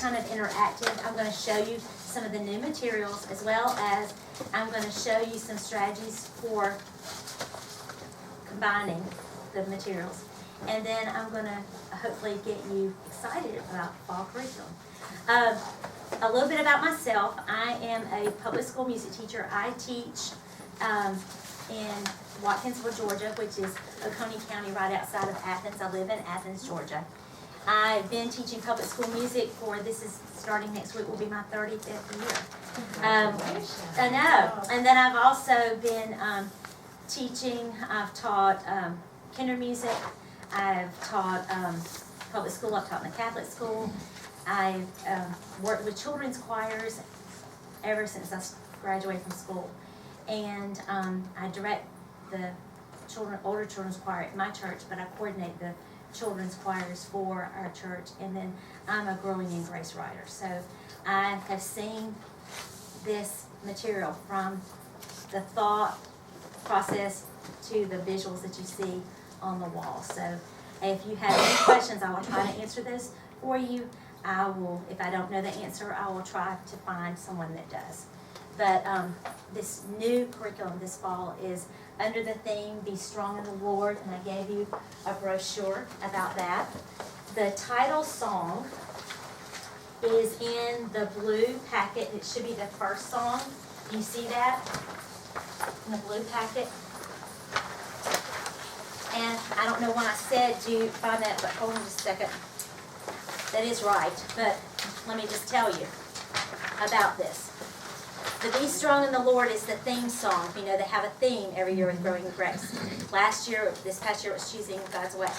kind of interactive. I'm going to show you some of the new materials, as well as I'm going to show you some strategies for combining the materials. And then I'm going to hopefully get you excited about fall curriculum. A little bit about myself. I am a public school music teacher. I teach in Watkinsville, Georgia, which is Oconee County, right outside of Athens. I live in Athens, Georgia. I've been teaching public school music for, this is starting next week, will be my 35th year. I know. And then I've also been teaching. I've taught kinder music. I've taught public school. I've taught in the Catholic school. I've worked with children's choirs ever since I graduated from school. And I direct the older children's choir at my church, but I coordinate the children's choirs for our church. And then I'm a Growing in Grace writer. So I have seen this material from the thought process to the visuals that you see on the wall. So if you have any questions, I will try to answer those for you. I will, if I don't know the answer, I will try to find someone that does. But this new curriculum this fall is under the theme, Be Strong in the Lord, and I gave you a brochure about that. The title song is in the blue packet. It should be the first song. Do you see that in the blue packet? And I don't know when I said, do you find that, but hold on just a second. That is right, but let me just tell you about this. The Be Strong in the Lord is the theme song. You know, they have a theme every year with Growing in Grace. This past year it was Choosing God's Way.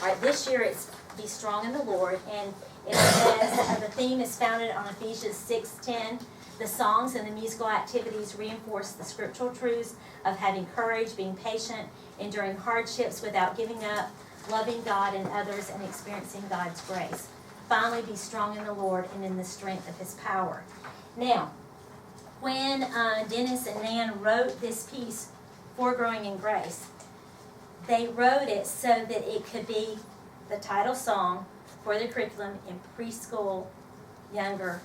All right, this year it's Be Strong in the Lord, and it says the theme is founded on Ephesians 6:10. The songs and the musical activities reinforce the scriptural truths of having courage, being patient, enduring hardships without giving up, loving God and others, and experiencing God's grace. Finally, be strong in the Lord and in the strength of His power. Now, when Dennis and Nan wrote this piece for Growing in Grace, they wrote it so that it could be the title song for the curriculum in preschool, younger,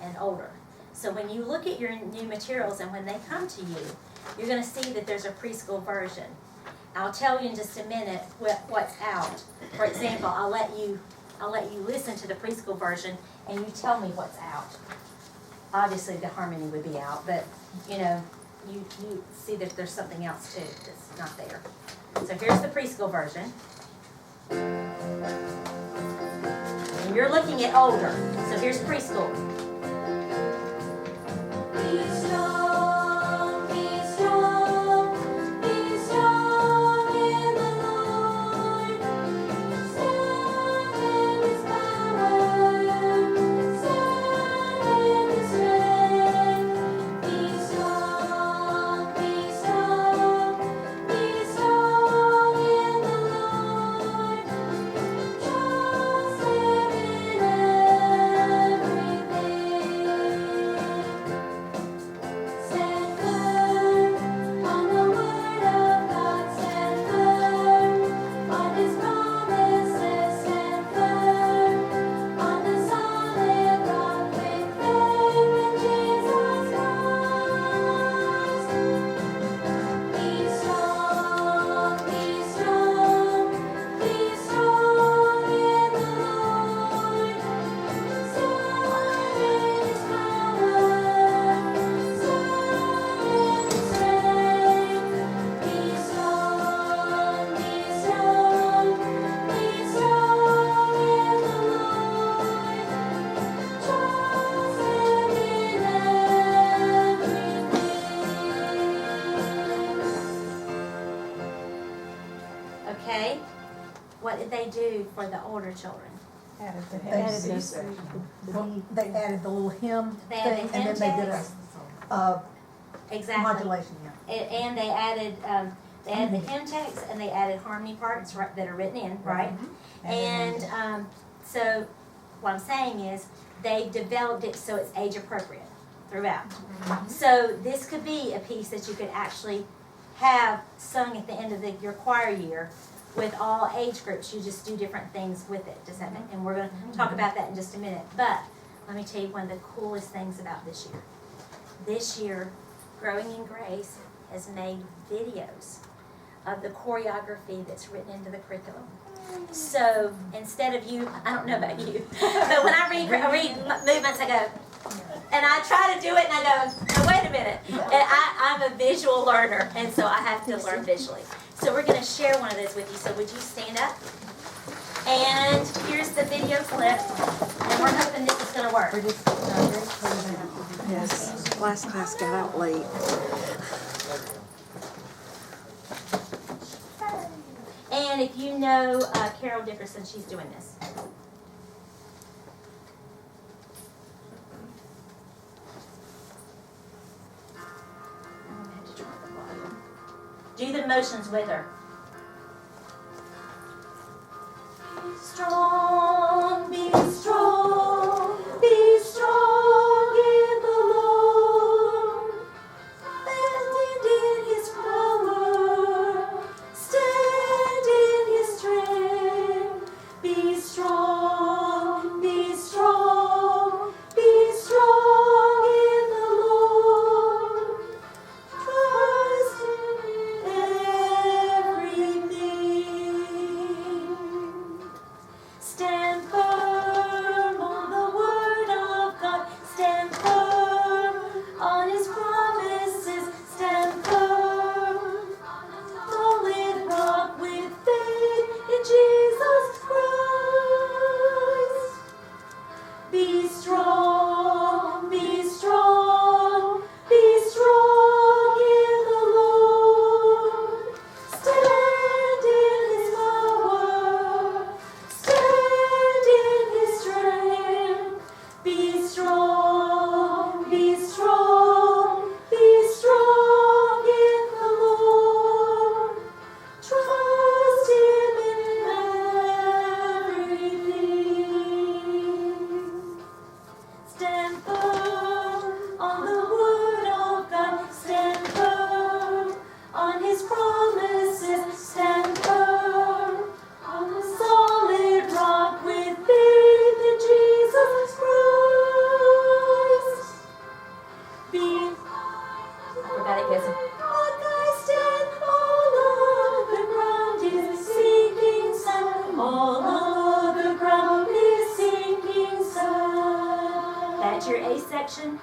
and older. So when you look at your new materials and when they come to you, you're going to see that there's a preschool version. I'll tell you in just a minute what's out. For example, I'll let you listen to the preschool version and you tell me what's out. Obviously the harmony would be out, but you know, you see that there's something else too that's not there. So here's the preschool version. And you're looking at older. So here's preschool. Be strong, be strong, be strong in the Lord. Stand in His power, stand in His strength. Be strong, be strong, be strong in the Lord. Trust Him in everything. Stand firm on the word of God, stand firm on His promises, stand firm on the solid rock with faith in Jesus Christ. Be strong, be strong, be strong in the Lord. Stand in His power, stand in His strength. Be strong, be strong, be strong in the Lord. Trust Him in everything. Okay, what did they do for the older children? They added the little hymn They added thing, the and hymn then they did text. a Exactly. modulation, yeah. And they added the hymn text, and they added harmony parts that are written in, right? And so what I'm saying is they developed it so it's age appropriate throughout. So this could be a piece that you could actually have sung at the end of your choir year with all age groups. You just do different things with it. Does that make? And we're going to talk about that in just a minute. But let me tell you one of the coolest things about this year. This year, Growing in Grace has made videos of the choreography that's written into the curriculum. So instead of you, I don't know about you, but when I read movements, I go, and I try to do it, and I go, no, wait a minute. And I'm a visual learner, and so I have to learn visually. So we're going to share one of those with you. So would you stand up? And here's the video clip, and we're hoping this is going to work. Yes, last class got out late. And if you know Carol Dickerson, she's doing this. Do the motions with her. Be strong, be strong, be strong in the Lord. Stand in His power, stand in His strength. Be strong, be strong, be strong in the Lord. Trust in everything. Stand firm on the word of God. Stand firm on His promises. Stand firm. Solid rock with faith in Jesus Christ. Be strong, be strong, be strong in the Lord. Stand in His power, stand in His strength. Be strong, be strong, be strong in the Lord. Trust Him in everything. Stand firm on the word of God. Stand firm on His promises. Stand firm on the solid rock with faith in Jesus Christ. I forgot it goes. Like I stand all of the ground is sinking sand. All of the ground is sinking sand. That's your A section.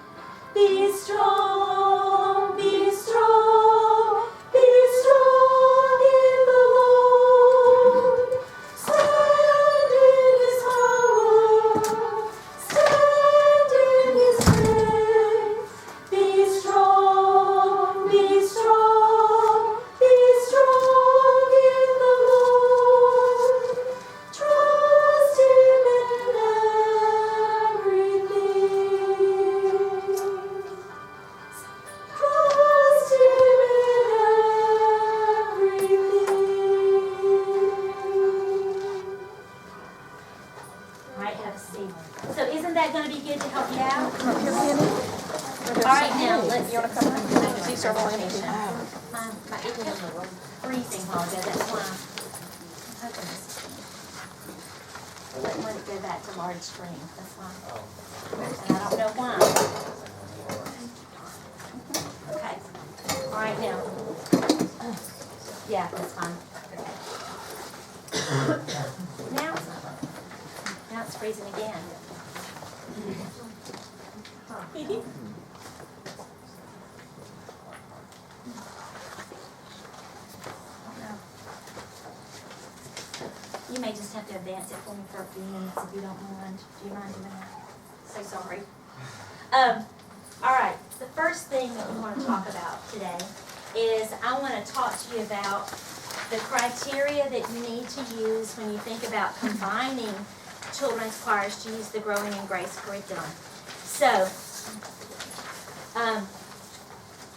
Be strong, be strong, be strong in the Lord. Stand in His power, stand in His strength. Be strong, be strong, be strong in the Lord. Trust Him in everything. Trust Him in everything. All right, have a seat. So isn't that going to be good to help you out? All right, now let's. You want to come? These are all empty. My it kept freezing while ago. That's why I'm hoping this is I wouldn't let it go back to large screen. That's why. And I don't know why. Okay. All right, now. Yeah, that's fine. Now it's freezing again. You may just have to advance it for me for a few minutes if you don't mind. Do you mind doing that? So sorry. All right. The first thing that we want to talk about today is I want to talk to you about the criteria that you need to use when you think about combining children's choirs to use the Growing in Grace curriculum. So,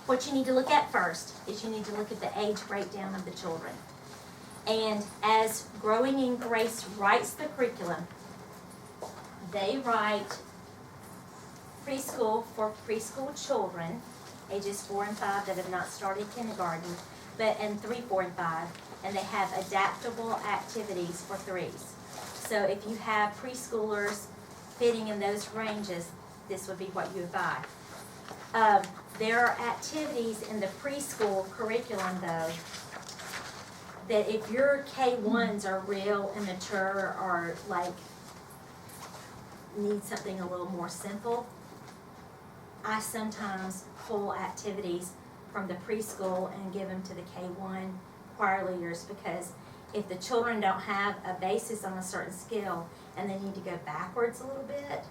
what you need to look at first is you need to look at the age breakdown of the children. And as Growing in Grace writes the curriculum, they write preschool for preschool children, ages 4 and 5 that have not started kindergarten, and 3, 4, and 5, and they have adaptable activities for 3s. So if you have preschoolers fitting in those ranges, this would be what you would buy. There are activities in the preschool curriculum, though, that if your K1s are real immature or like need something a little more simple, I sometimes pull activities from the preschool and give them to the K1 choir leaders, because if the children don't have a basis on a certain skill and they need to go backwards a little bit,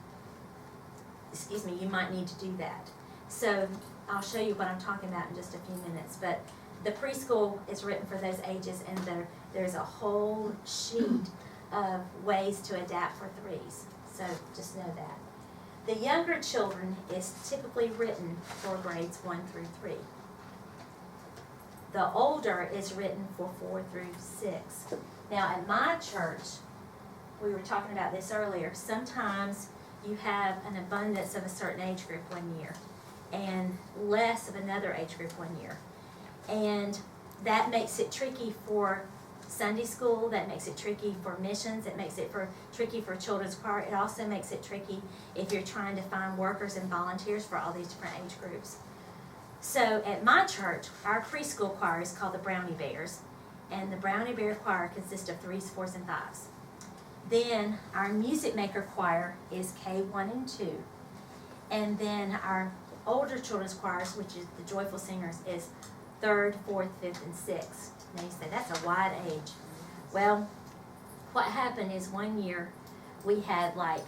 you might need to do that. So I'll show you what I'm talking about in just a few minutes, but the preschool is written for those ages, and there's a whole sheet of ways to adapt for threes, so just know that. The younger children is typically written for grades 1 through 3. The older is written for 4 through 6. Now at my church, we were talking about this earlier, sometimes you have an abundance of a certain age group one year and less of another age group one year. And that makes it tricky for Sunday school, that makes it tricky for missions, it makes it tricky for children's choir. It also makes it tricky if you're trying to find workers and volunteers for all these different age groups. So at my church, our preschool choir is called the Brownie Bears, and the Brownie Bear choir consists of 3s, 4s, and 5s. Then our music maker choir is K1 and 2. And then our older children's choirs, which is the Joyful Singers, is 3rd, 4th, 5th, and 6th. Now you say, that's a wide age. Well, what happened is one year we had like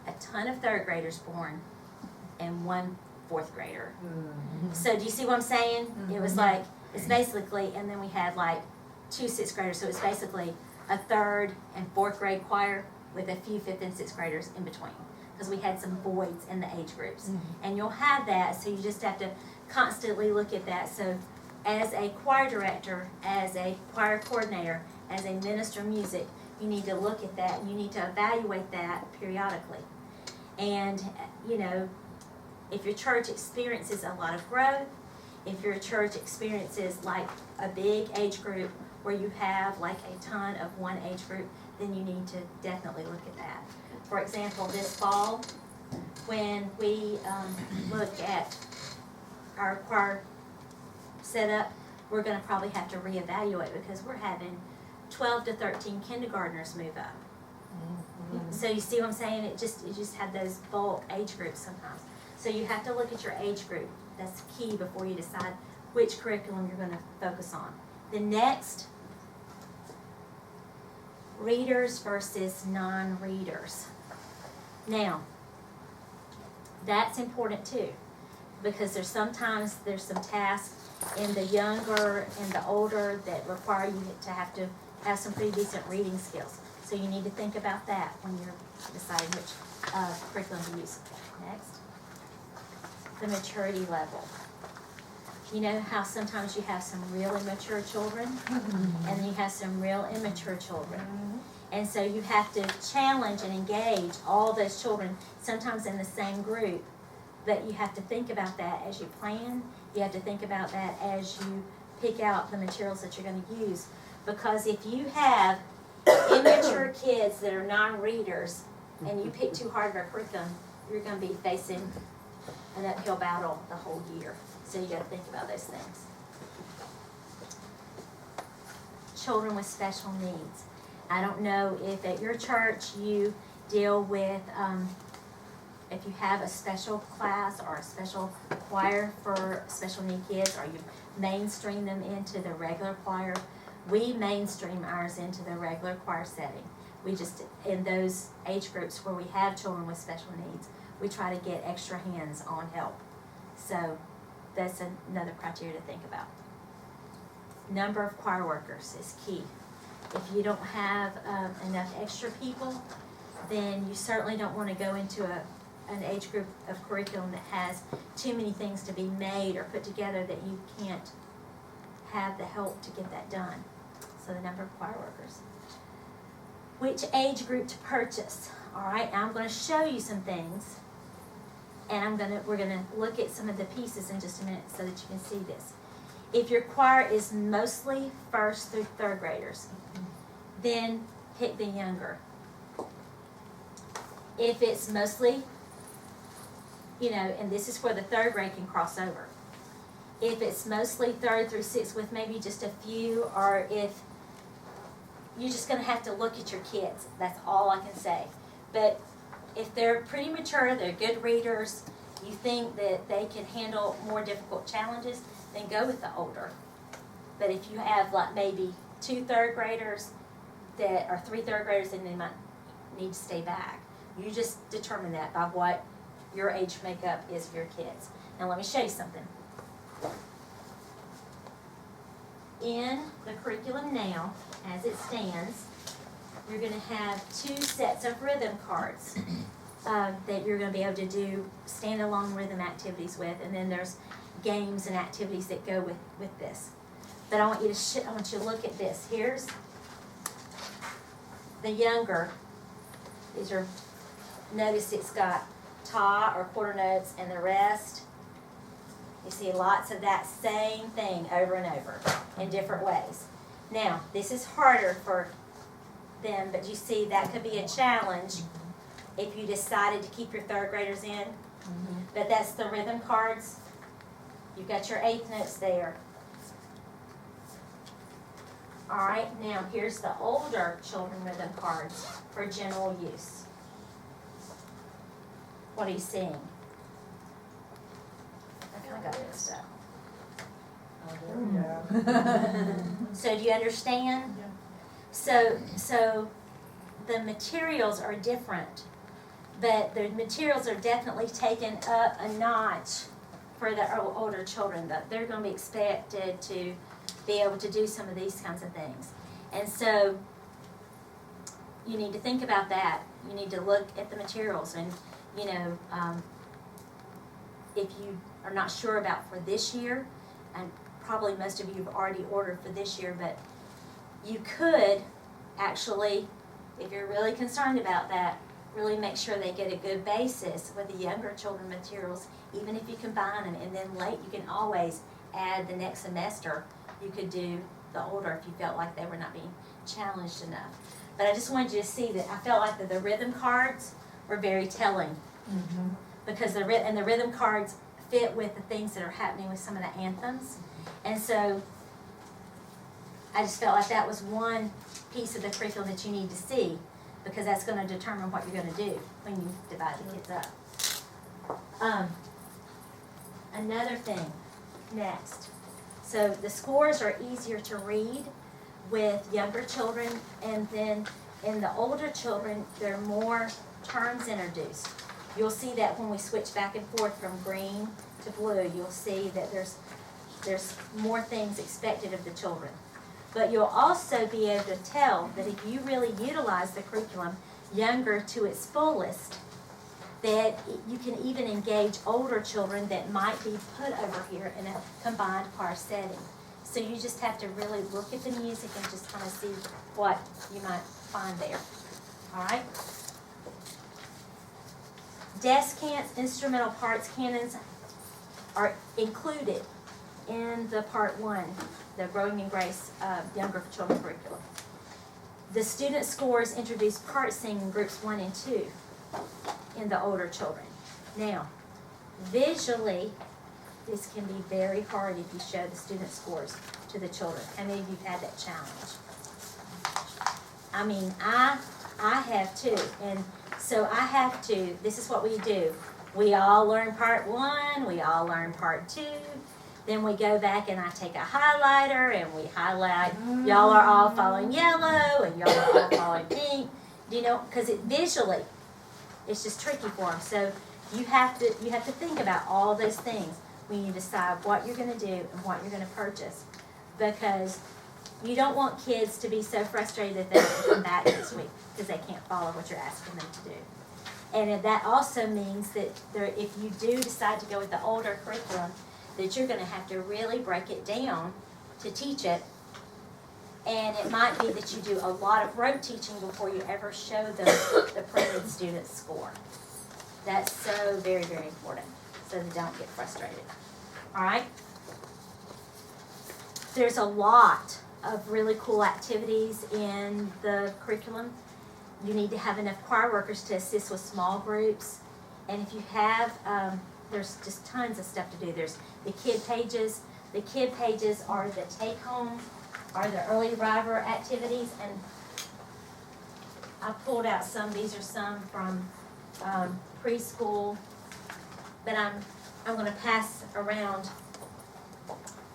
a ton of 3rd graders born and 1 4th grader. So do you see what I'm saying? It was like, it's basically, and then we had like 2 6th graders, so it's basically a 3rd and 4th grade choir with a few 5th and 6th graders in between, because we had some voids in the age groups. And you'll have that, so you just have to constantly look at that. So as a choir director, as a choir coordinator, as a minister of music, you need to look at that, and you need to evaluate that periodically. And, you know, if your church experiences a lot of growth, if your church experiences like a big age group where you have like a ton of one age group, then you need to definitely look at that. For example, this fall, when we look at our choir setup, we're going to probably have to reevaluate, because we're having 12 to 13 kindergartners move up. So you see what I'm saying? You just have those bulk age groups sometimes. So you have to look at your age group. That's key before you decide which curriculum you're going to focus on. The next, readers versus non-readers. Now, that's important too, because there's some tasks in the younger and the older that require you to have some pretty decent reading skills. So you need to think about that when you're deciding which curriculum to use. Next, the maturity level. You know how sometimes you have some real immature children, and then you have some real immature children. And so you have to challenge and engage all those children, sometimes in the same group. But you have to think about that as you plan. You have to think about that as you pick out the materials that you're going to use. Because if you have immature kids that are non-readers and you pick too hard of a curriculum, you're going to be facing an uphill battle the whole year. So you got to think about those things. Children with special needs. I don't know if at your church you deal with, if you have a special class or a special choir for special need kids, or you mainstream them into the regular choir. We mainstream ours into the regular choir setting. We just, in those age groups where we have children with special needs, we try to get extra hands on help. So that's another criteria to think about. Number of choir workers is key. If you don't have enough extra people, then you certainly don't want to go into an age group of curriculum that has too many things to be made or put together that you can't have the help to get that done. So the number of choir workers. Which age group to purchase? All right, now I'm going to show you some things, and we're going to look at some of the pieces in just a minute so that you can see this. If your choir is mostly 1st through 3rd graders, then pick the younger. If it's mostly, and this is where the third grade can cross over. If it's mostly 3rd through 6th with maybe just a few, or if you're just gonna have to look at your kids, that's all I can say. But if they're pretty mature, they're good readers, you think that they can handle more difficult challenges, then go with the older. But if you have like maybe 2 3rd graders that are 3 3rd graders, then they might need to stay back. You just determine that by what your age makeup is of your kids. Now let me show you something. In the curriculum now, as it stands, you're going to have 2 sets of rhythm cards that you're going to be able to do standalone rhythm activities with, and then there's games and activities that go with this. But I want you to look at this. Here's the younger. These are, notice it's got ta or quarter notes and the rest. You see lots of that same thing over and over in different ways. Now, this is harder for them, but you see that could be a challenge if you decided to keep your 3rd graders in. But that's the rhythm cards. You've got your 8th notes there. All right, now here's the older children rhythm cards for general use. What are you seeing? I got mixed up. So do you understand? So the materials are different, but the materials are definitely taken up a notch for the older children. That they're going to be expected to be able to do some of these kinds of things. And so you need to think about that. You need to look at the materials, and if you are not sure about for this year, and probably most of you have already ordered for this year, but you could actually, if you're really concerned about that, really make sure they get a good basis with the younger children materials, even if you combine them, and then late you can always add the next semester. You could do the older if you felt like they were not being challenged enough. But I just wanted you to see that I felt like that the rhythm cards were very telling, because the rhythm cards fit with the things that are happening with some of the anthems. And so I just felt like that was one piece of the curriculum that you need to see, because that's going to determine what you're going to do when you divide the kids up. Another thing, next. So the scores are easier to read with younger children, and then in the older children, there are more terms introduced. You'll see that when we switch back and forth from green to blue, you'll see that there's more things expected of the children. But you'll also be able to tell that if you really utilize the curriculum younger to its fullest, that you can even engage older children that might be put over here in a combined choir setting. So you just have to really look at the music and just kind of see what you might find there. All right? Descants, instrumental parts, canons are included in the Part 1, the Growing in Grace Younger Children curriculum. The student scores introduce part singing groups 1 and 2 in the older children. Now, visually, this can be very hard if you show the student scores to the children. How many of you have had that challenge? I mean, I have too, and so I have to, this is what we do. We all learn Part 1, we all learn Part 2, then we go back and I take a highlighter and we highlight, y'all are all following yellow and y'all are all following pink, you know, because visually, it's just tricky for them. So you have to think about all those things when you decide what you're going to do and what you're going to purchase, because you don't want kids to be so frustrated that they don't come back this week because they can't follow what you're asking them to do. And that also means that if you do decide to go with the older curriculum, that you're going to have to really break it down to teach it. And it might be that you do a lot of rote teaching before you ever show them the printed student score. That's so very, very important, so they don't get frustrated. All right? There's a lot of really cool activities in the curriculum. You need to have enough choir workers to assist with small groups. And if you have, there's just tons of stuff to do. There's the kid pages. The kid pages are the take-home, are the early arriver activities. And I pulled out some. These are some from preschool. But I'm going to pass around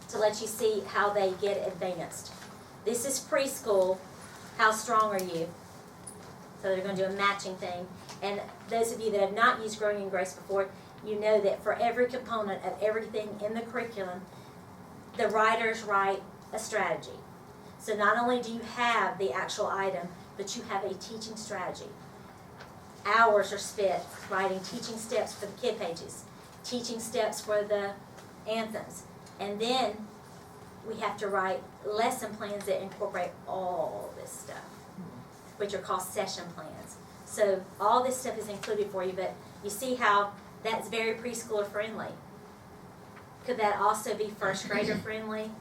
to let you see how they get advanced. This is preschool. How strong are you? So they're going to do a matching thing. And those of you that have not used Growing in Grace before, you know that for every component of everything in the curriculum, the writers write a strategy. So not only do you have the actual item, but you have a teaching strategy. Hours are spent writing teaching steps for the kid pages, teaching steps for the anthems. And then we have to write lesson plans that incorporate all this stuff, which are called session plans. So all this stuff is included for you, but you see how that's very preschooler friendly. Could that also be first grader friendly?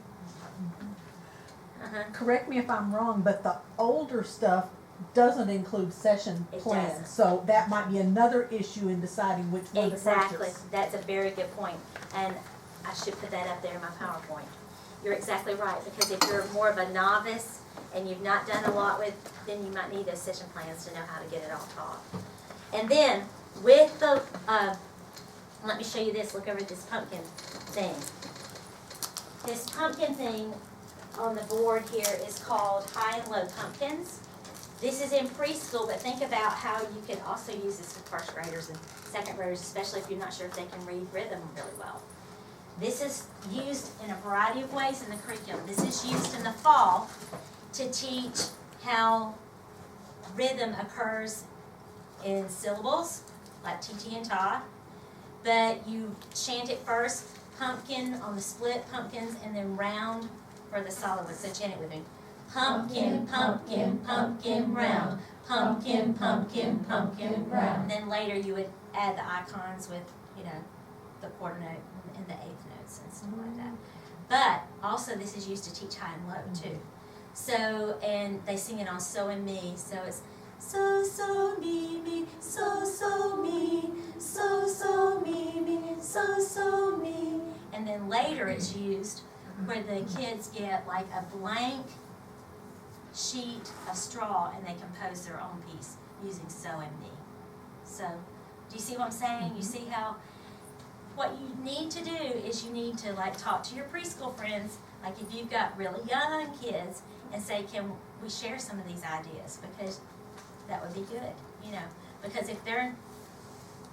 Correct me if I'm wrong, but the older stuff doesn't include session It plans. doesn't. So that might be another issue in deciding which one to Exactly. purchase. That's a very good point. And I should put that up there in my PowerPoint. You're exactly right, because if you're more of a novice and you've not done a lot with, then you might need those session plans to know how to get it all taught. And then with the, let me show you this, look over at this pumpkin thing. This pumpkin thing on the board here is called High and Low Pumpkins. This is in preschool, but think about how you could also use this with first graders and second graders, especially if you're not sure if they can read rhythm really well. This is used in a variety of ways in the curriculum. This is used in the fall to teach how rhythm occurs in syllables, like TT and Ta. But you chant it first, pumpkin on the split pumpkins, and then round for the solid ones. So chant it with me. Pumpkin, pumpkin, pumpkin round. Pumpkin, pumpkin, pumpkin round. And then later you would add the icons with, the quarter note and the eighth notes and stuff like that. But also this is used to teach high and low too. So, and they sing it on So and Me. So it's so, so, me, me, so, me, so, me, me, so, me. And then later it's used where the kids get like a blank sheet of straw and they compose their own piece using So and Me. So, do you see what I'm saying? You see how what you need to do is you need to like talk to your preschool friends, like if you've got really young kids, and say, can we share some of these ideas? Because that would be good, because if they're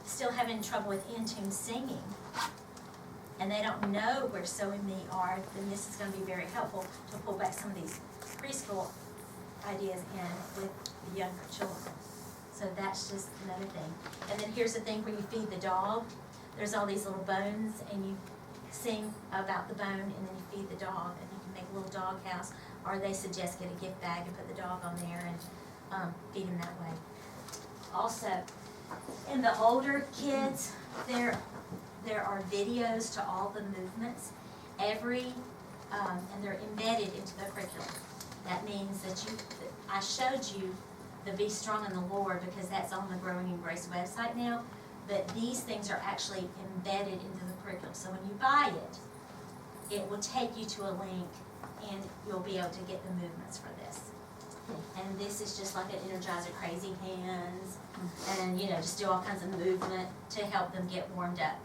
still having trouble with in-tune singing and they don't know where So and Me are, then this is going to be very helpful to pull back some of these preschool ideas in with the younger children. So that's just another thing. And then here's the thing where you feed the dog. There's all these little bones, and you sing about the bone, and then you feed the dog, and you can make a little dog house, or they suggest get a gift bag and put the dog on there and feed him that way. Also, in the older kids, there are videos to all the movements, and they're embedded into the curriculum. That means that I showed you the Be Strong in the Lord because that's on the Growing in Grace website now. But these things are actually embedded into the curriculum. So when you buy it, it will take you to a link and you'll be able to get the movements for this. And this is just like an Energizer Crazy Hands and, just do all kinds of movement to help them get warmed up.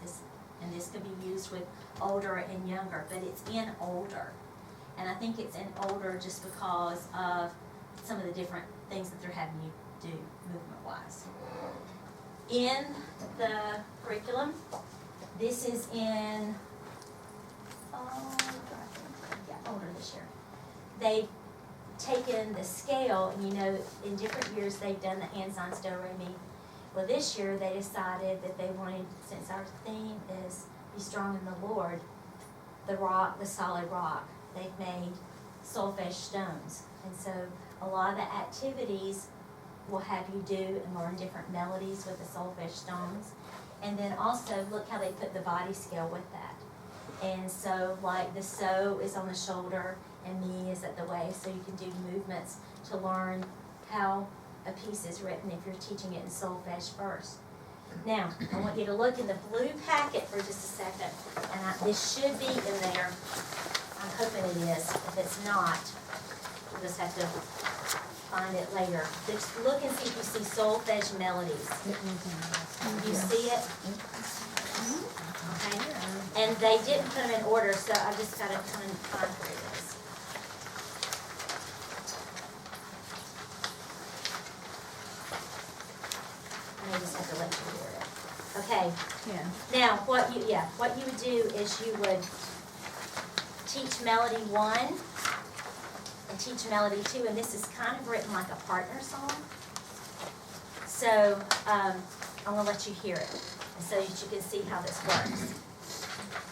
And this could be used with older and younger, but it's in older. And I think it's in older just because of some of the different things that they're having you do movement-wise. In the curriculum, this is in, older this year. They've taken the scale, and in different years they've done the hand signs, do, re, mi. Well, this year they decided that they wanted, since our theme is Be Strong in the Lord, the solid rock, they've made solfege stones. And so a lot of the activities will have you do and learn different melodies with the solfege stones. And then also look how they put the body scale with that. And so like the so is on the shoulder and me is at the waist, so you can do movements to learn how a piece is written if you're teaching it in solfege first. Now, I want you to look in the blue packet for just a second, and this should be in there. I'm hoping it is. If it's not, we'll just have to find it later. Just look and see if you see solfege melodies. You see it? Okay. And they didn't put them in order, so I just got to come and find where it is. I just have to let you hear it. Okay. Yeah. Now, what you would do is you would teach melody 1 and teach melody 2, and this is kind of written like a partner song. So I'm going to let you hear it so that you can see how this works.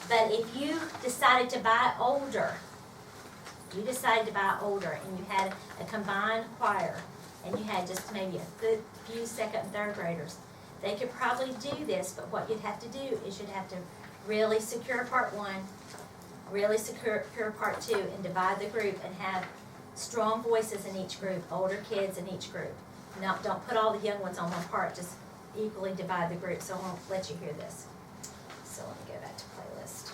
But if you decided to buy older, and you had a combined choir, and you had just maybe a good few second and third graders, they could probably do this, but what you'd have to do is you'd have to really secure part 1, really secure part 2, and divide the group and have strong voices in each group, older kids in each group. Don't put all the young ones on one part, just equally divide the group, so I won't let you hear this. So let me go back to playlist.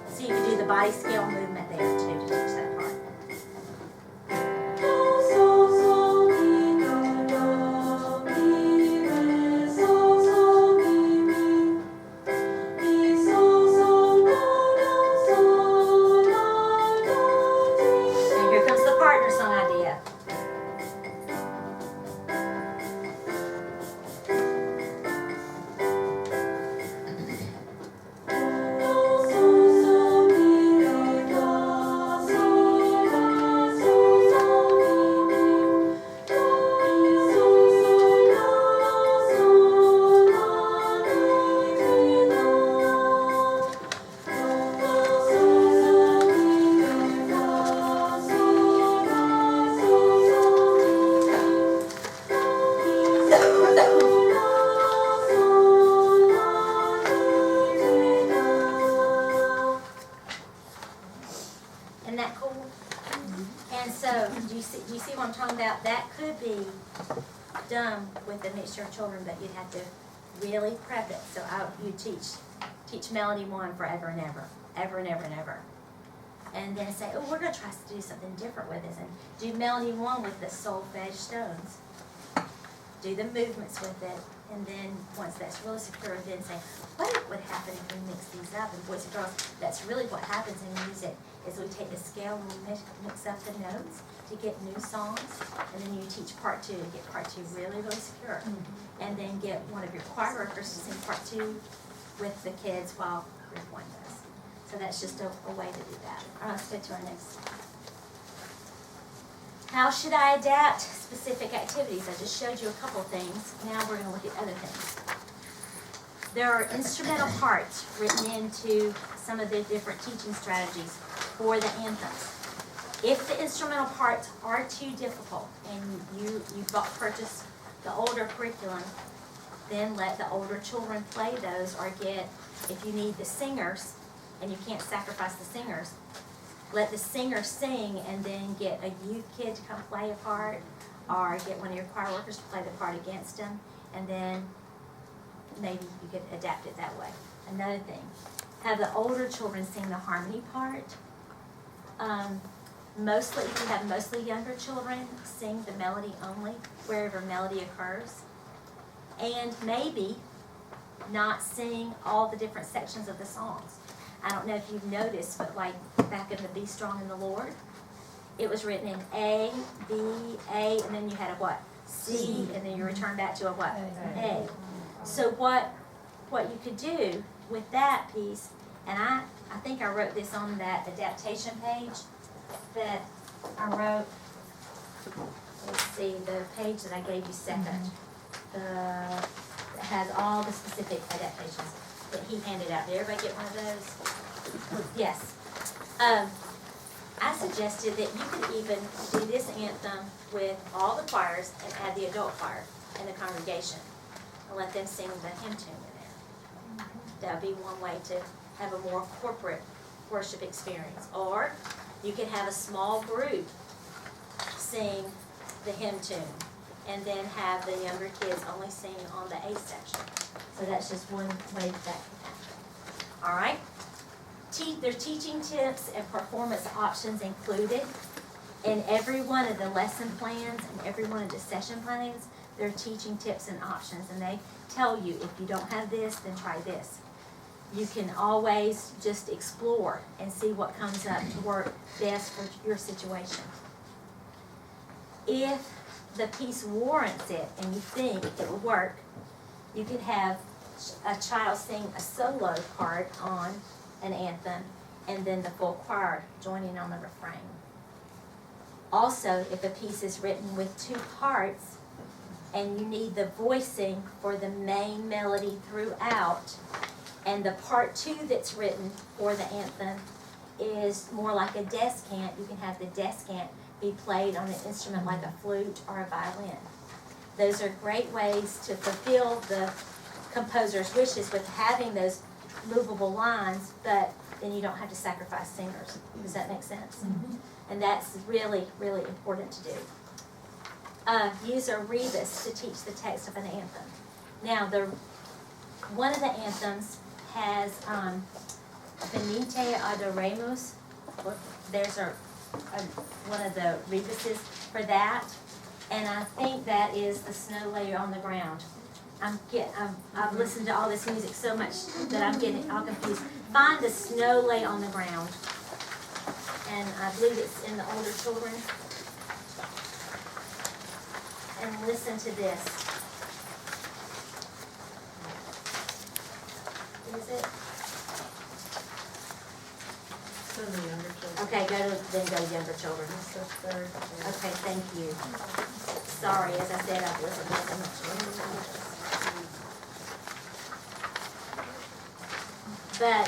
So you can do the body scale movement there too to teach that part. And here comes the partner song idea. Isn't that cool? And so, do you see what I'm talking about? That could be done with a mixture of children, but you'd have to really prep it. So you teach melody 1 forever and ever, ever and ever and ever. And then say, oh, we're going to try to do something different with this. And do melody 1 with the solfege tones. Do the movements with it. And then once that's really secure, then say, what would happen if we mix these up? And boys and girls, that's really what happens in music, is we take the scale and we mix up the notes to get new songs. And then you teach part 2 to get part 2 really, really secure. And then get one of your choir workers to sing part 2 with the kids while group 1 does. So that's just a way to do that. All right, let's go to our next. How should I adapt specific activities? I just showed you a couple things. Now we're going to look at other things. There are instrumental parts written into some of the different teaching strategies for the anthems. If the instrumental parts are too difficult and you've purchased the older curriculum, then let the older children play those, or if you need the singers and you can't sacrifice the singers, let the singer sing and then get a youth kid to come play a part, or get one of your choir workers to play the part against them, and then maybe you could adapt it that way. Another thing, have the older children sing the harmony part. Mostly, if you have mostly younger children, sing the melody only, wherever melody occurs. And maybe not sing all the different sections of the songs. I don't know if you've noticed, but like back in the Be Strong in the Lord, it was written in A, B, A, and then you had a what? C, and then you return back to a what? A. So what you could do with that piece, and I think I wrote this on that adaptation page, that I wrote, let's see, the page that I gave you second. It has all the specific adaptations that he handed out. Did everybody get one of those? Yes. I suggested that you could even do this anthem with all the choirs and add the adult choir in the congregation and let them sing the hymn tune in there. That would be one way to have a more corporate worship experience. Or you could have a small group sing the hymn tune and then have the younger kids only sing on the A section. So that's just one way that can happen. All right? There's teaching tips and performance options included in every one of the lesson plans and every one of the session plans. There are teaching tips and options, and they tell you if you don't have this, then try this. You can always just explore and see what comes up to work best for your situation. If the piece warrants it and you think it will work, you could have a child sing a solo part on an anthem and then the full choir joining on the refrain. Also, if a piece is written with two parts and you need the voicing for the main melody throughout, and the part two that's written for the anthem is more like a descant, you can have the descant be played on an instrument like a flute or a violin. Those are great ways to fulfill the composer's wishes with having those movable lines, but then you don't have to sacrifice singers. Does that make sense? Mm-hmm. And that's really, really important to do. Use a rebus to teach the text of an anthem. Now, one of the anthems has Venite Adoremus. There's one of the rebuses for that, and I think that is the snow layer on the ground. I've listened to all this music so much that I'm getting all confused. Find the snow lay on the ground, and I believe it's in the older children. And listen to this. Is it? Some of the younger children. Okay, then go to younger children. That's the third. Okay, thank you. Sorry, as I said, I've listened to so much. But,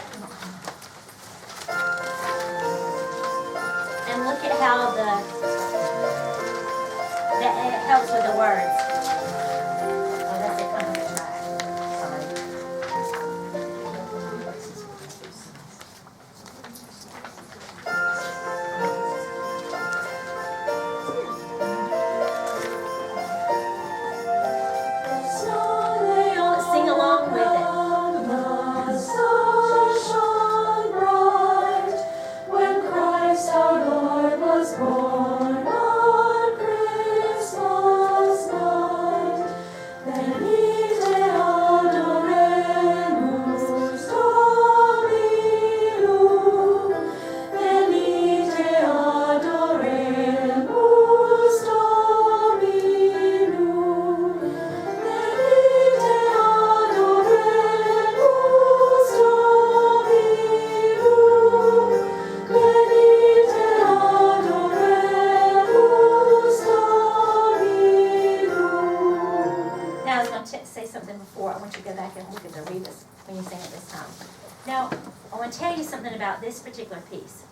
and look at how that it helps with the words. Oh, that's a coming track. Sorry. Sing along with it. Say something before. I want you to go back and look at the rebus when you sing it this time. Now, I want to tell you something about this particular piece.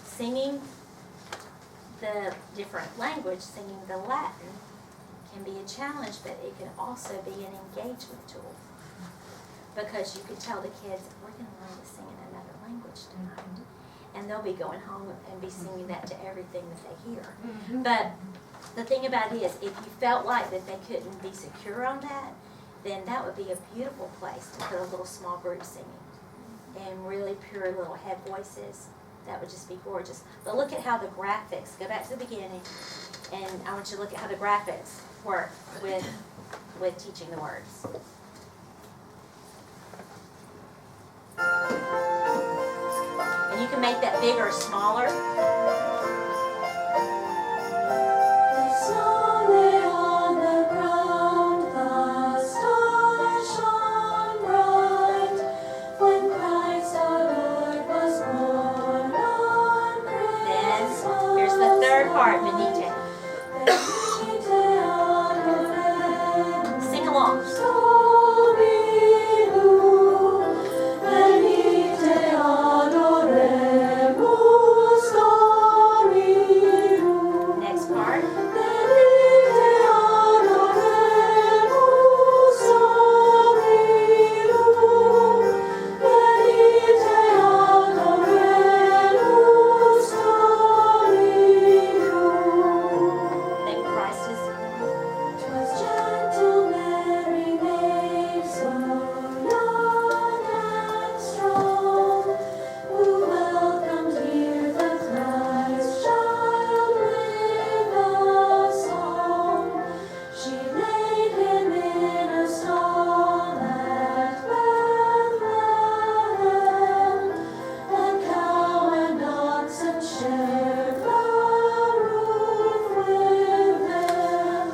Singing the different language, singing the Latin, can be a challenge, but it can also be an engagement tool. Because you can tell the kids, we're going to learn to sing in another language tonight. And they'll be going home and be singing that to everything that they hear. But the thing about it is, if you felt like that they couldn't be secure on that, then that would be a beautiful place to put a little small group singing. And really pure little head voices. That would just be gorgeous. But look at how the graphics, go back to the beginning, and I want you to look at how the graphics work with teaching the words. And you can make that bigger or smaller. Sing along. Next part. Then Christ is Twas gentle Mary, maid so young and strong, who welcomed here the Christ child with a song. She laid him in a stall at Bethlehem, and cow and oxen shared the roof with them.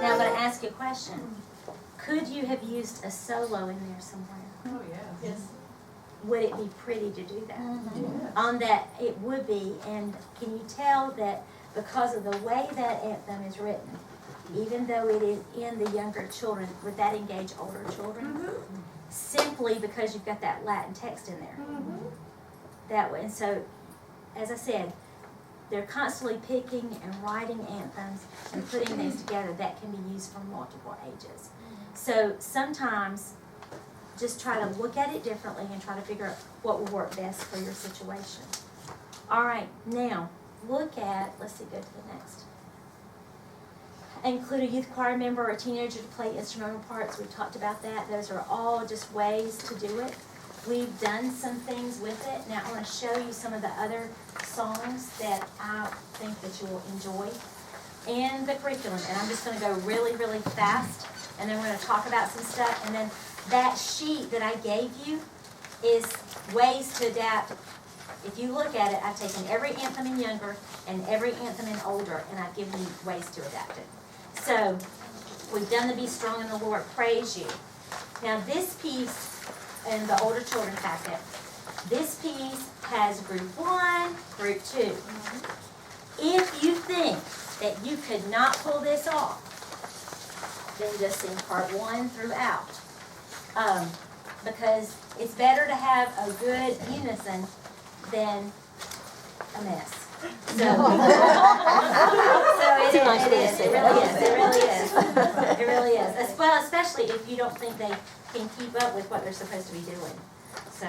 Now I'm going to ask you a question. Could you have used a solo in there somewhere? Oh, yeah. Yes. Would it be pretty to do that? Yes. On that, it would be, and can you tell that because of the way that anthem is written, even though it is in the younger children, would that engage older children? Simply because you've got that Latin text in there. That way, and so, as I said, they're constantly picking and writing anthems and putting things together that can be used for multiple ages. So sometimes, just try to look at it differently and try to figure out what will work best for your situation. All right, now, look at, let's see, go to the next. Include a youth choir member or a teenager to play instrumental parts. We've talked about that. Those are all just ways to do it. We've done some things with it. Now I want to show you some of the other songs that I think that you will enjoy in the curriculum. And I'm just going to go really, really fast. And then we're going to talk about some stuff. And then that sheet that I gave you is ways to adapt. If you look at it, I've taken every anthem in younger and every anthem in older, and I've given you ways to adapt it. So, we've done the Be Strong in the Lord, Praise You. Now this piece in the older children packet, this piece has group 1, group 2. If you think that you could not pull this off, then just sing part 1 throughout. Because it's better to have a good unison than a mess. So, it really is. Well, especially if you don't think they can keep up with what they're supposed to be doing. So,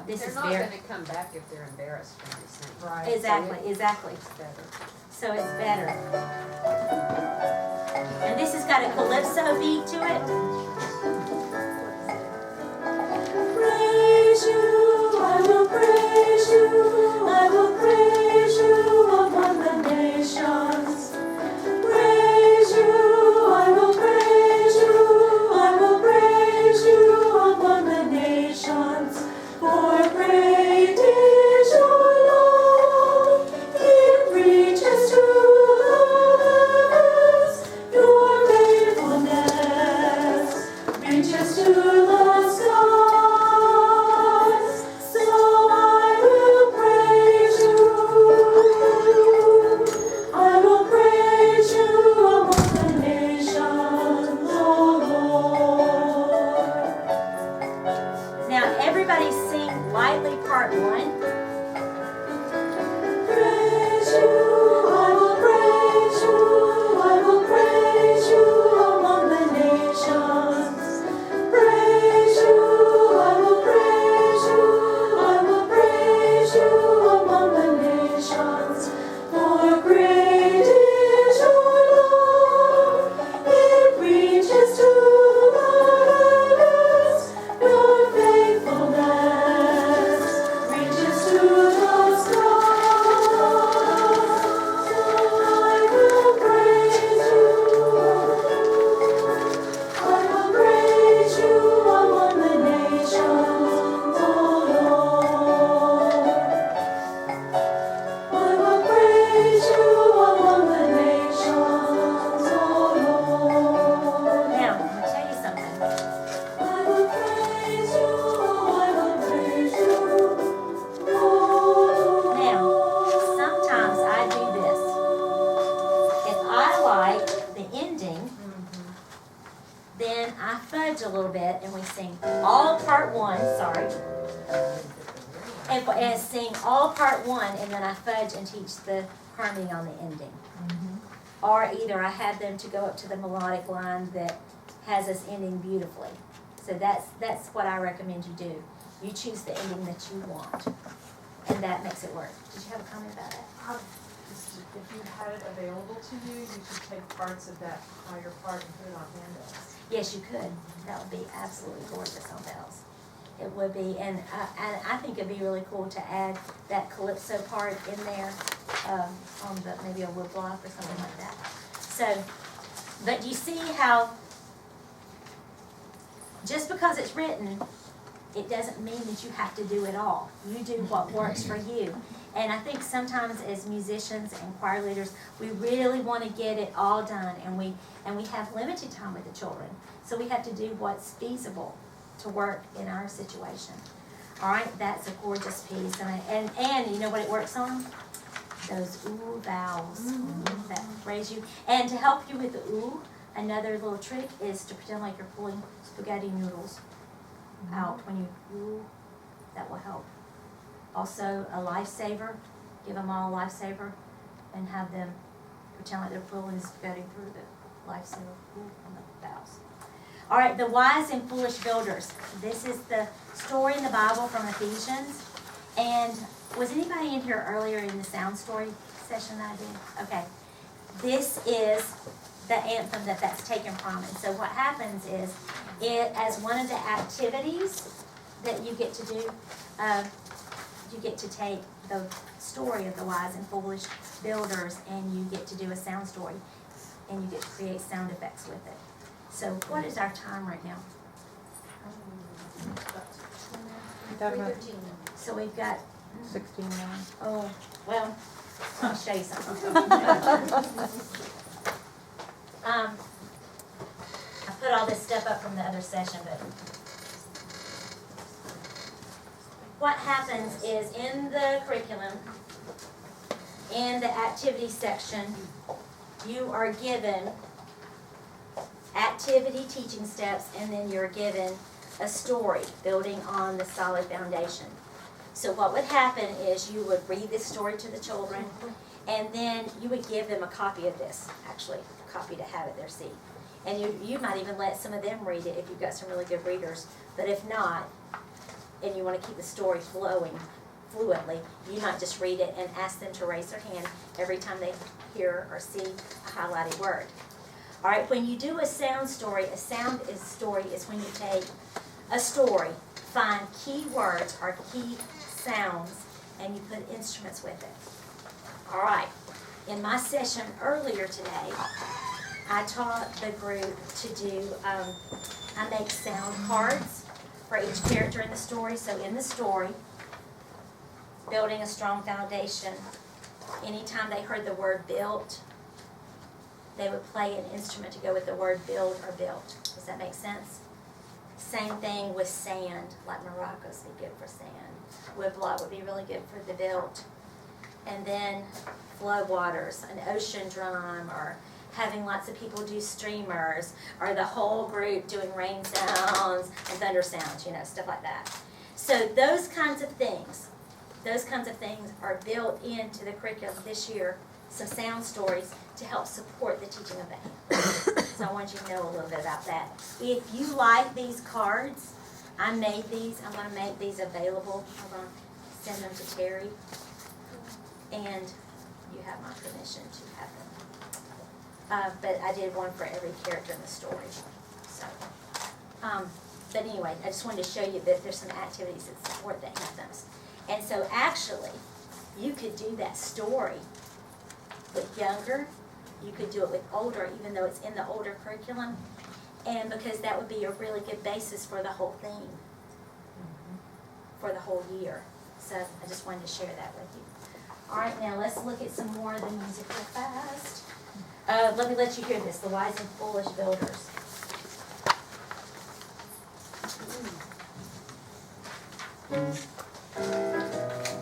this They're is not very, gonna come back if they're embarrassed when they sing. Right. exactly. It's better. So it's better. And this has got a calypso beat to it. Praise you, I will praise you, I will praise you among the nations. Praise you, I will praise you, I will praise you among the nations. For great is your love, it reaches to the heavens, your faithfulness reaches to the skies. So I will praise you, fudge a little bit and we sing all part one, sorry. And sing all part one and then I fudge and teach the harmony on the ending. Or either I have them to go up to the melodic line that has us ending beautifully. So that's what I recommend you do. You choose the ending that you want, and that makes it work. Did you have a comment about that? If you had it available to you, you could take parts of that higher part and put it on handouts. Yes, you could. That would be absolutely gorgeous on bells. It would be, and I think it'd be really cool to add that calypso part in there, on maybe a wood block or something like that. So, but you see how just because it's written, it doesn't mean that you have to do it all. You do what works for you. And I think sometimes as musicians and choir leaders, we really want to get it all done, and we have limited time with the children. So we have to do what's feasible to work in our situation. All right, that's a gorgeous piece, and you know what it works on? Those ooh vowels that raise you. And to help you with the ooh, another little trick is to pretend like you're pulling spaghetti noodles out when you ooh. That will help. Also, a lifesaver. Give them all a lifesaver, and have them pretend like they're pulling spaghetti through the lifesaver ooh, on the vowels. All right, the wise and foolish builders. This is the story in the Bible from Ephesians. And was anybody in here earlier in the sound story session that I did? Okay. This is the anthem that's taken from. And so what happens is, as one of the activities that you get to do, you get to take the story of the wise and foolish builders and you get to do a sound story. And you get to create sound effects with it. So what is our time right now? So we've got 16 now. Oh, well, I'll show you something. I put all this stuff up from the other session, but what happens is in the curriculum, in the activity section, you are given activity teaching steps, and then you're given a story building on the solid foundation. So what would happen is you would read this story to the children, and then you would give them a copy of this, actually, a copy to have at their seat. And you might even let some of them read it if you've got some really good readers. But if not, and you want to keep the story flowing fluently, you might just read it and ask them to raise their hand every time they hear or see a highlighted word. All right, when you do a sound story, story is when you take a story, find key words or key sounds, and you put instruments with it. All right, in my session earlier today, I taught the group to do, I make sound cards for each character in the story. So in the story, building a strong foundation, anytime they heard the word built, they would play an instrument to go with the word build or built. Does that make sense? Same thing with sand, like maracas would be good for sand. Woodblock would be really good for the built. And then flow waters, an ocean drum, or having lots of people do streamers, or the whole group doing rain sounds and thunder sounds, stuff like that. So those kinds of things are built into the curriculum this year, some sound stories to help support the teaching of the hand. So I want you to know a little bit about that. If you like these cards, I made these. I'm going to make these available. I'm going to send them to Terry. And you have my permission to have them. But I did one for every character in the story. So, but anyway, I just wanted to show you that there's some activities that support the anthems. And so actually, you could do that story with younger, you could do it with older, even though it's in the older curriculum, and because that would be a really good basis for the whole theme, for the whole year. So I just wanted to share that with you. All right, now let's look at some more of the music real fast. Let me let you hear this, the wise and foolish builders.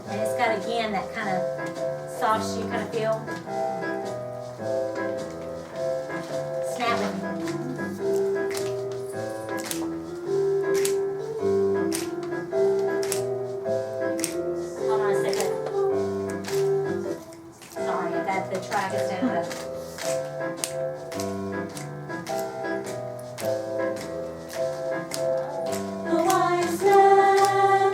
And it's got, again, that kind of soft shoe kind of feel. Snap it. the track instead of The wise man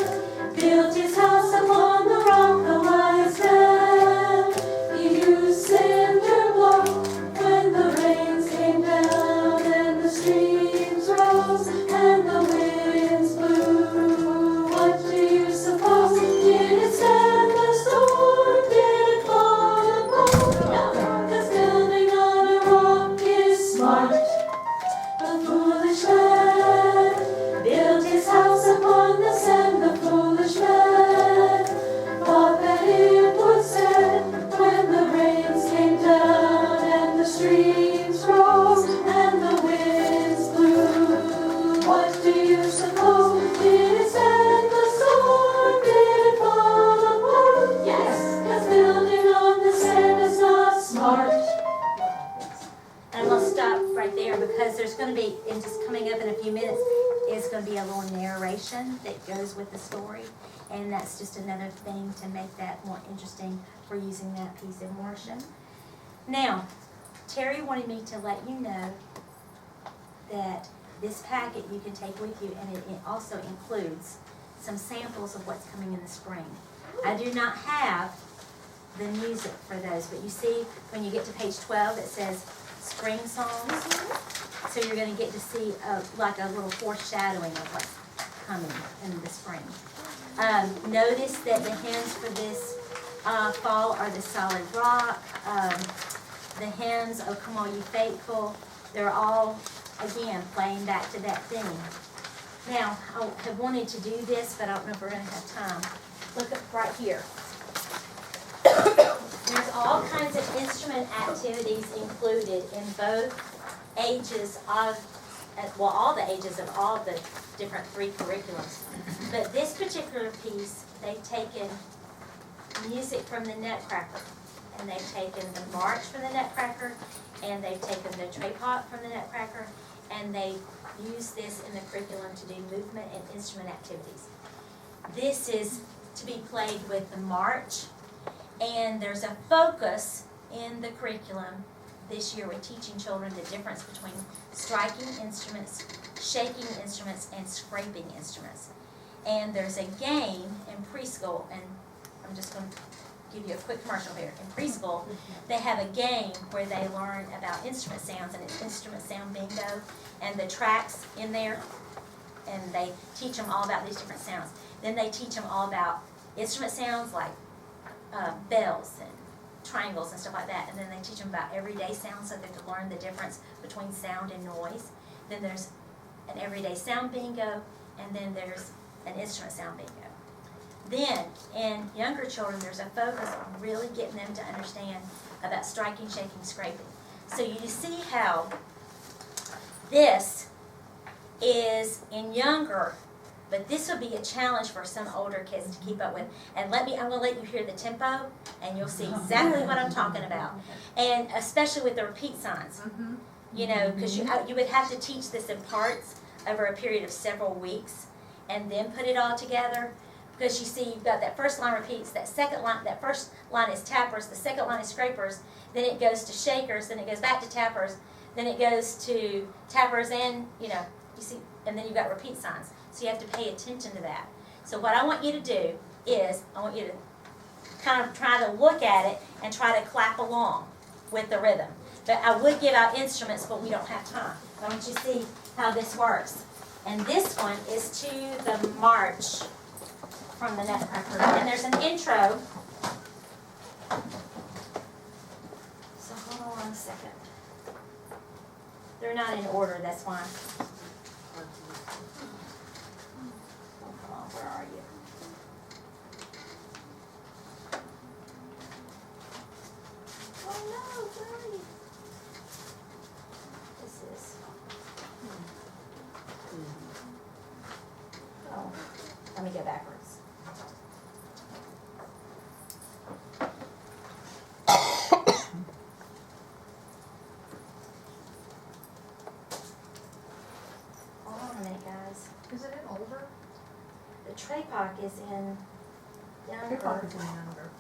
built his house upon the rock. The wise man, he used cinder block. When the rains came down and the streams rose and the winds blew, what do you suppose? Did it stand the storm? Did it fall apart? No, 'cause building on a rock is smart. The foolish man built his house upon the sand. The foolish man thought that it would stand. When the rains came down and the streams rose and the winds blew, what do you suppose? Did it stand the storm? Did it fall apart? Yes, 'cause building on the sand is not smart. And I'm gonna stop right there because there's gonna be, and just coming up in a few minutes, is gonna be a little narration that goes with the story. And that's just another thing to make that more interesting for using that piece in worship. Now, Terry wanted me to let you know that this packet you can take with you, and it also includes some samples of what's coming in the spring. I do not have the music for those, but you see when you get to page 12, it says spring songs. So you're gonna get to see like a little foreshadowing of what's coming in the spring. Notice that the hymns for this fall are the Solid Rock, the hymns, Oh Come All You Faithful. They're all, again, playing back to that theme. Now, I have wanted to do this, but I don't know if we're gonna have time. Look up right here. There's all kinds of instrument activities included in both ages of, well, all the ages of all the different three curriculums. But this particular piece, they've taken music from the Nutcracker, and they've taken the march from the Nutcracker, and they've taken the tray pot from the Nutcracker, and they use this in the curriculum to do movement and instrument activities. This is to be played with the march, and there's a focus in the curriculum. This year we're teaching children the difference between striking instruments, shaking instruments, and scraping instruments. And there's a game in preschool, and I'm just going to give you a quick commercial here. In preschool, they have a game where they learn about instrument sounds, and it's instrument sound bingo, and the tracks in there, and they teach them all about these different sounds. Then they teach them all about instrument sounds like bells and triangles and stuff like that, and then they teach them about everyday sounds so they can learn the difference between sound and noise. Then there's an everyday sound bingo, and then there's an instrument sound bingo. Then, in younger children, there's a focus on really getting them to understand about striking, shaking, scraping. So you see how this is in younger, but this would be a challenge for some older kids to keep up with. And I'm gonna let you hear the tempo, and you'll see exactly what I'm talking about. And especially with the repeat signs, you know, because you would have to teach this in parts over a period of several weeks, and then put it all together. Because you see, you've got that first line repeats, that second line, that first line is tappers, the second line is scrapers, then it goes to shakers, then it goes back to tappers, then it goes to tappers, and, you know, you see, and then you've got repeat signs. So you have to pay attention to that. So what I want you to do is, I want you to kind of try to look at it and try to clap along with the rhythm. But I would give out instruments, but we don't have time. I want you to see how this works. And this one is to the march from the Nutcracker. And there's an intro. So hold on a second. They're not in order, that's why. Oh, come on, where are you? Oh no, where are you? This is. Oh, let me go backwards. Hold on a minute, guys. Is it in older? The tray pock is in younger. Hip hop is in younger.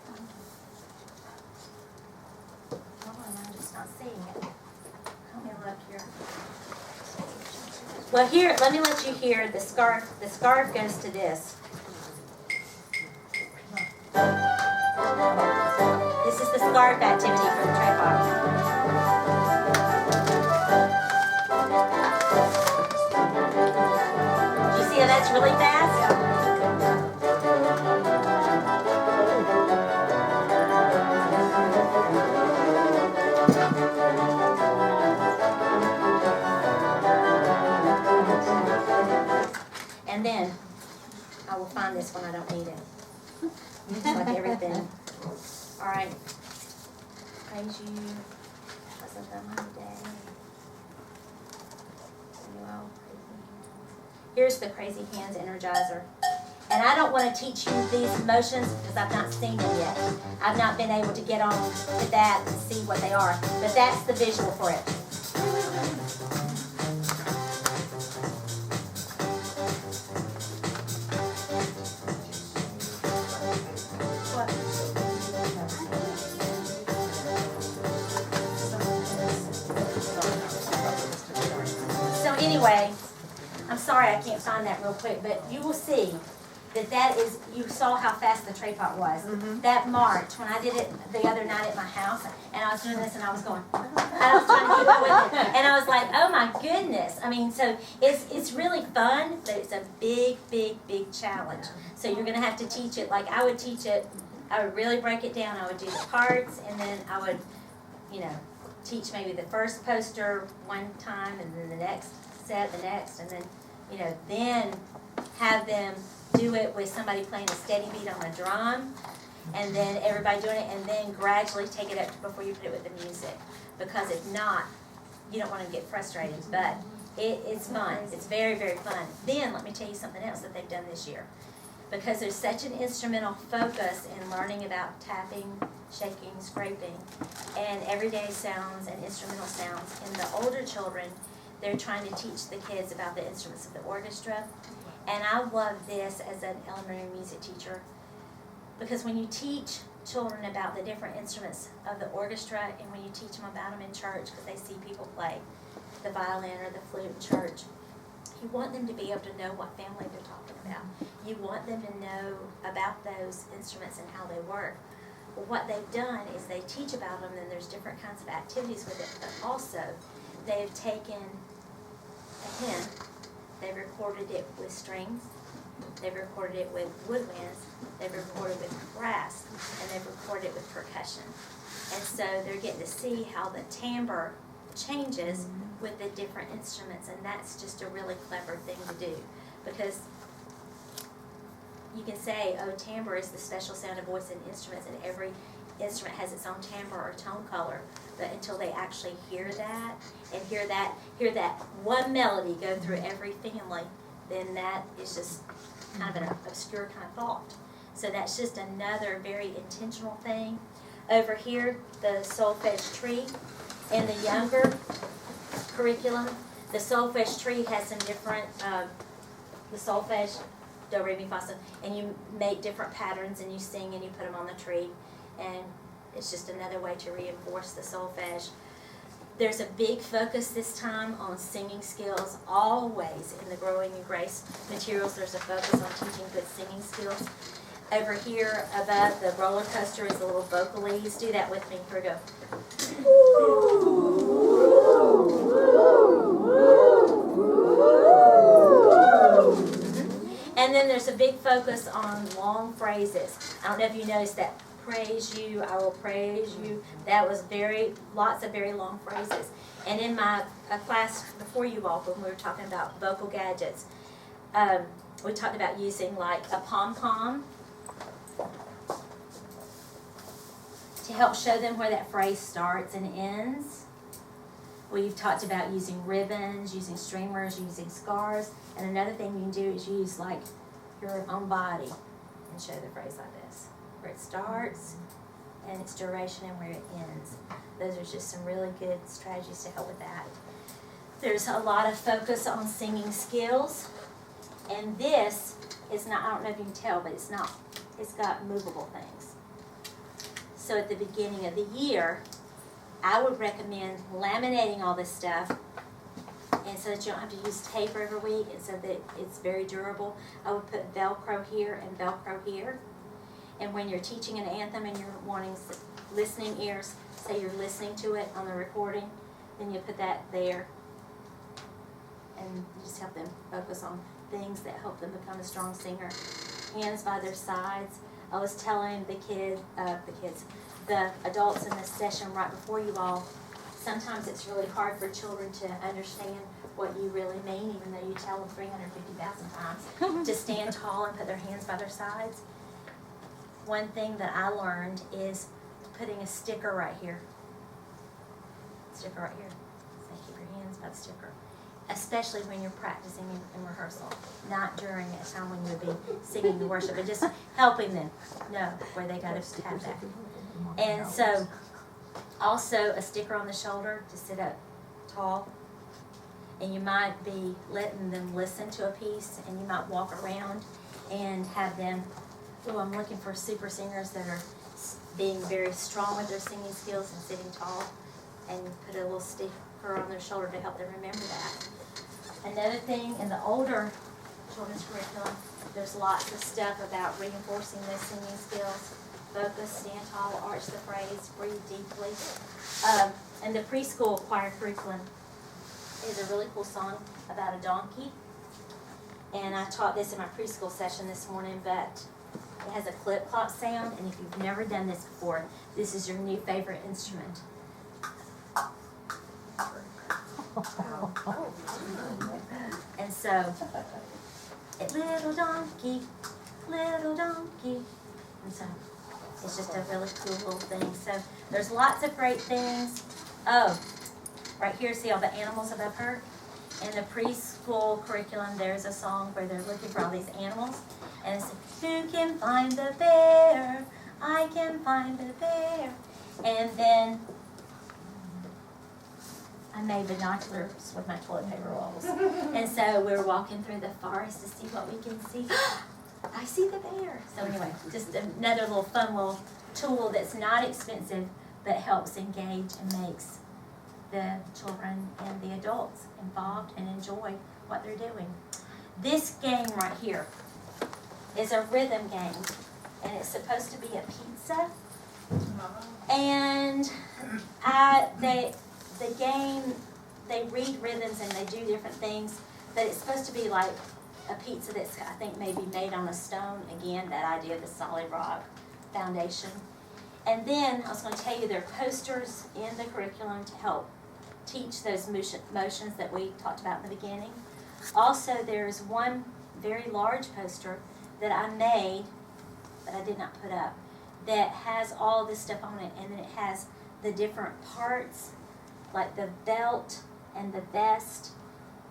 not seeing it. Let me look here. Well, here, let me let you hear the scarf. The scarf goes to this. This is the scarf activity for the tripod. Do you see how that's really fast? And then, I will find this one, I don't need it. Just like everything. Alright. Praise you. Wasn't that my day? You all crazy. Here's the Crazy Hands Energizer. And I don't want to teach you these motions because I've not seen them yet. I've not been able to get on to that and see what they are. But that's the visual for it. So anyway, I'm sorry I can't find that real quick, but you will see that is, you saw how fast the tray pot was. That march, when I did it the other night at my house, and I was doing this and I was going, I was trying to keep up with it, and I was like, oh my goodness. I mean, so it's really fun, but it's a big, big, big challenge. So you're gonna have to teach it, like I would teach it, I would really break it down, I would do the parts, and then I would, you know, teach maybe the first poster one time, and then the next set, the next, and then, you know, then have them do it with somebody playing a steady beat on a drum, and then everybody doing it, and then gradually take it up to before you put it with the music. Because if not, you don't want to get frustrated, but it's fun. It's very, very fun. Then let me tell you something else that they've done this year. Because there's such an instrumental focus in learning about tapping, shaking, scraping, and everyday sounds and instrumental sounds. In the older children, they're trying to teach the kids about the instruments of the orchestra. And I love this as an elementary music teacher, because when you teach children about the different instruments of the orchestra, and when you teach them about them in church, because they see people play the violin or the flute in church, you want them to be able to know what family they're talking about. You want them to know about those instruments and how they work. Well, what they've done is they teach about them, and there's different kinds of activities with it, but also they've taken a hymn, they've recorded it with strings, they've recorded it with woodwinds, they've recorded it with brass, and they've recorded it with percussion. And so they're getting to see how the timbre changes with the different instruments, and that's just a really clever thing to do, because you can say, oh, timbre is the special sound of voice in instruments, and every instrument has its own timbre or tone color, but until they actually hear that, and hear that one melody go through every family, then that is just kind of an obscure kind of thought. So that's just another very intentional thing. Over here, the solfege tree. In the younger curriculum, the solfege tree has some different, the solfege, do, re, mi, fa, sol, and you make different patterns and you sing and you put them on the tree, and it's just another way to reinforce the solfege. There's a big focus this time on singing skills. Always in the Growing in Grace materials, there's a focus on teaching good singing skills. Over here above the roller coaster is a little vocalese. Do that with me. Here we go. And then there's a big focus on long phrases. I don't know if you noticed that. Praise you, I will praise you. That was lots of very long phrases. And in my class before you all, when we were talking about vocal gadgets, we talked about using like a pom-pom to help show them where that phrase starts and ends. We've talked about using ribbons, using streamers, using scarves. And another thing you can do is use like your own body and show the phrase like this, where it starts and its duration and where it ends. Those are just some really good strategies to help with that. There's a lot of focus on singing skills. And this is not, I don't know if you can tell, but it's got movable things. So at the beginning of the year, I would recommend laminating all this stuff, and so that you don't have to use tape every week, and so that it's very durable. I would put Velcro here and Velcro here. And when you're teaching an anthem and you're wanting listening ears, say you're listening to it on the recording, then you put that there. And you just help them focus on things that help them become a strong singer. Hands by their sides. I was telling the adults in this session right before you all, sometimes it's really hard for children to understand what you really mean, even though you tell them 350,000 times to stand tall and put their hands by their sides. One thing that I learned is putting a sticker right here. Sticker right here. So keep your hands by the sticker. Especially when you're practicing in rehearsal, not during a time when you would be singing the worship, but just helping them know where they got to tap that. And so, also a sticker on the shoulder to sit up tall. And you might be letting them listen to a piece, and you might walk around and have them, oh, I'm looking for super singers that are being very strong with their singing skills and sitting tall, and put a little sticker on their shoulder to help them remember that. Another thing, in the older children's curriculum, there's lots of stuff about reinforcing those singing skills. Focus, stand tall, arch the phrase, breathe deeply. And the preschool choir curriculum is a really cool song about a donkey. And I taught this in my preschool session this morning, but it has a clip-clop sound, and if you've never done this before, this is your new favorite instrument. And so, little donkey, and so it's just a really cool little thing. So there's lots of great things. Oh, right here, see all the animals above her? In the preschool curriculum, there's a song where they're looking for all these animals, and it's, who can find the bear? I can find the bear. And then I made binoculars with my toilet paper rolls. And so we were walking through the forest to see what we can see. I see the bear. So anyway, just another little fun little tool that's not expensive, but helps engage and makes the children and the adults involved and enjoy what they're doing. This game right here is a rhythm game, and it's supposed to be a pizza. And the game, they read rhythms and they do different things, but it's supposed to be like a pizza that's, I think, maybe made on a stone. Again, that idea of the solid rock foundation. And then I was going to tell you there are posters in the curriculum to help teach those motions that we talked about in the beginning. Also, there's one very large poster that I made, but I did not put up, that has all this stuff on it, and then it has the different parts, like the belt and the vest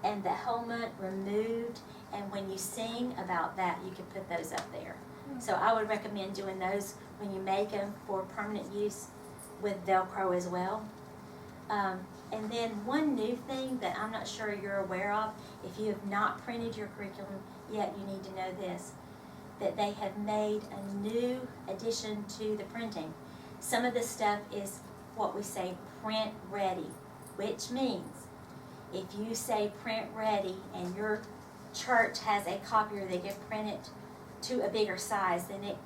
and the helmet removed, and when you sing about that, you can put those up there. So I would recommend doing those when you make them for permanent use with Velcro as well. And then one new thing that I'm not sure you're aware of, if you have not printed your curriculum yet, you need to know this, that they have made a new addition to the printing. Some of this stuff is what we say print ready, which means if you say print ready and your church has a copier that can print it to a bigger size, then it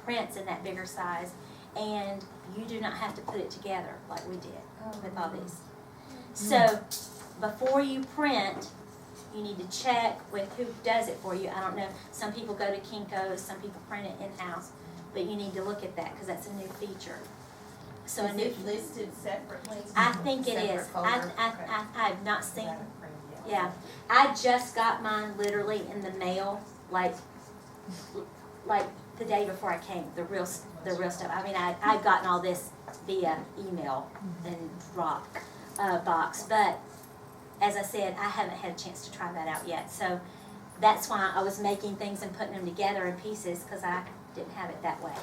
prints in that bigger size, and you do not have to put it together like we did with all these. So before you print, you need to check with who does it for you. I don't know, some people go to Kinko's, some people print it in-house, but you need to look at that because that's a new feature. So Is a new, it listed separately? I think it is. Separate folder? I've not seen, Got it printed out. yeah. I just got mine literally in the mail, like the day before I came, the real stuff. I mean, I've gotten all this via email and drop box, but as I said, I haven't had a chance to try that out yet. So that's why I was making things and putting them together in pieces, because I didn't have it that way.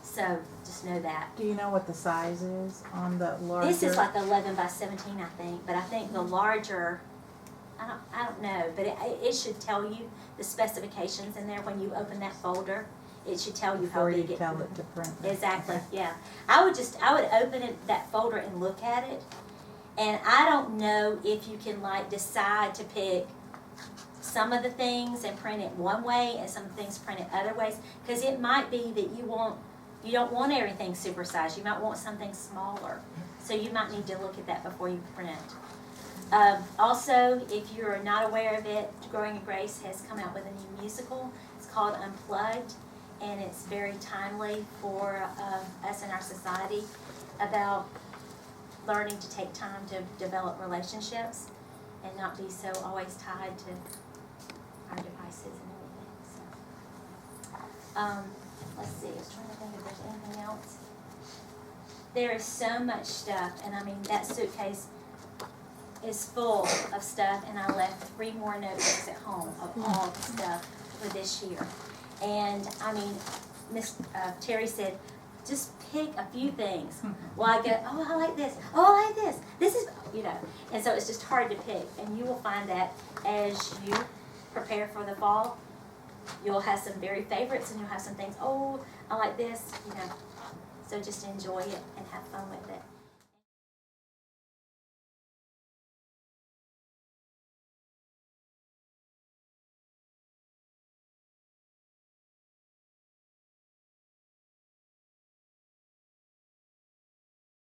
So just know that. Do you know what the size is on the larger? This is like 11 by 17, I think, but I think the larger, I don't know, but it should tell you the specifications in there when you open that folder. It should tell you how Before you big it. tell it to print. Exactly, yeah. I would open it, that folder and look at it. And I don't know if you can like decide to pick some of the things and print it one way and some things print it other ways. Cause it might be that you don't want everything supersized. You might want something smaller. So you might need to look at that before you print. Also, if you're not aware of it, Growing in Grace has come out with a new musical. It's called Unplugged, and it's very timely for us in our society about learning to take time to develop relationships and not be so always tied to our devices and everything. So, let's see, I was trying to think if there's anything else. There is so much stuff, and I mean, that suitcase is full of stuff, and I left 3 more notebooks at home of all the stuff for this year. And I mean, Miss Terry said, just pick a few things. Well, I go, oh, I like this. Oh, I like this. This is, you know, and so it's just hard to pick. And you will find that as you prepare for the fall, you'll have some very favorites, and you'll have some things, oh, I like this, you know. So just enjoy it and have fun with it.